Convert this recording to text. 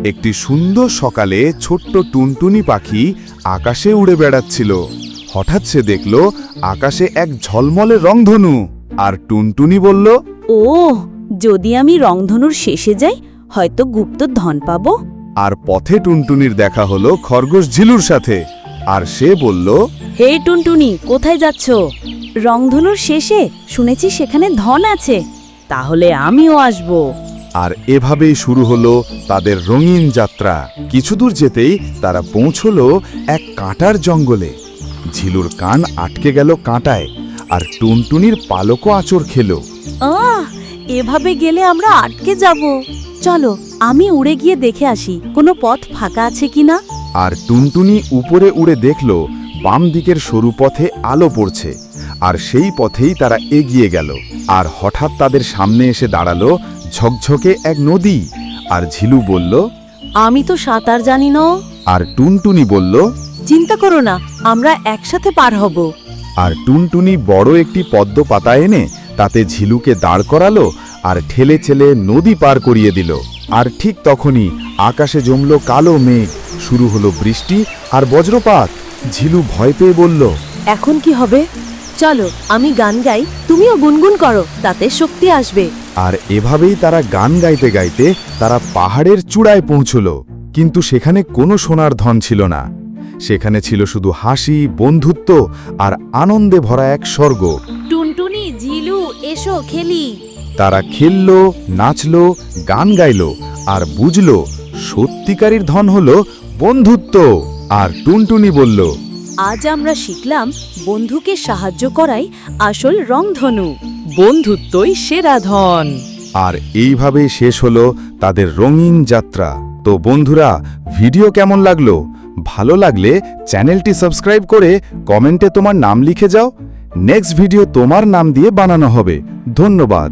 একটি সুন্দর সকালে ছোট্ট টুনটুনি পাখি আকাশে উড়ে বেড়াচ্ছিল। হঠাৎ সে দেখল আকাশে এক ঝলমলে রংধনু। আর টুনটুনি বলল, ও, যদি আমি রংধনুর শেষে যাই হয়তো গুপ্ত ধন পাবো। আর পথে টুনটুনির দেখা হলো খরগোশ ঝিলুর সাথে। আর সে বলল, হে টুনটুনি, কোথায় যাচ্ছ? রংধনুর শেষে শুনেছি সেখানে ধন আছে, তাহলে আমিও আসব। আর এভাবেই শুরু হলো তাদের রঙিন যাত্রা। কিছু দূর যেতেই তারা পৌঁছলো এক কাঁটার জঙ্গলে। ঝিলুর কান আটকে গেল কাঁটায়, আর টুনটুনির পালকও আঁচড় খেল। এভাবে গেলে আমরা আটকে যাব। চলো, আমি উড়ে গিয়ে দেখে আসি কোনো পথ ফাঁকা আছে কিনা। আর টুনটুনি উপরে উড়ে দেখল বাম দিকের সরু পথে আলো পড়ছে। আর সেই পথেই তারা এগিয়ে গেল। আর হঠাৎ তাদের সামনে এসে দাঁড়ালো ঝকঝকে এক নদী। আর ঝিলু বলল, আমি তো সাঁতার জানি না। আর টুনটুনি বলল, চিন্তা করো না, আমরা একসাথে পার হব। আর টুনটুনি বড় একটি পদ্ম পাতা এনে তাতে ঝিলুকে দাঁড় করালো আর ঠেলে ঠেলে নদী পার করিয়ে দিল। আর ঠিক তখনই আকাশে জমল কালো মেঘ, শুরু হলো বৃষ্টি আর বজ্রপাত। ঝিলু ভয় পেয়ে বলল, এখন কি হবে? চলো, আমি গান গাই, তুমিও গুনগুন করো, তাতে শক্তি আসবে। আর এভাবেই তারা গান গাইতে গাইতে তারা পাহাড়ের চূড়ায় পৌঁছল। কিন্তু সেখানে কোনো সোনার ধন ছিল না। সেখানে ছিল শুধু হাসি, বন্ধুত্ব আর আনন্দে ভরা এক স্বর্গ। টুনটুনি, ঝিলু, এসো খেলি। তারা খেলল, নাচল, গান গাইল আর বুঝল সত্যিকারের ধন হলো বন্ধুত্ব। আর টুনটুনি বলল, আজ আমরা শিখলাম বন্ধুকে সাহায্য করাই আসল রংধনু। বন্ধুত্বই সেরা ধন। আর এইভাবে শেষ হলো তাদের রঙিন যাত্রা। তো বন্ধুরা, ভিডিও কেমন লাগলো? ভালো লাগলে চ্যানেলটি সাবস্ক্রাইব করে কমেন্টে তোমার নাম লিখে যাও। নেক্সট ভিডিও তোমার নাম দিয়ে বানানো হবে। ধন্যবাদ।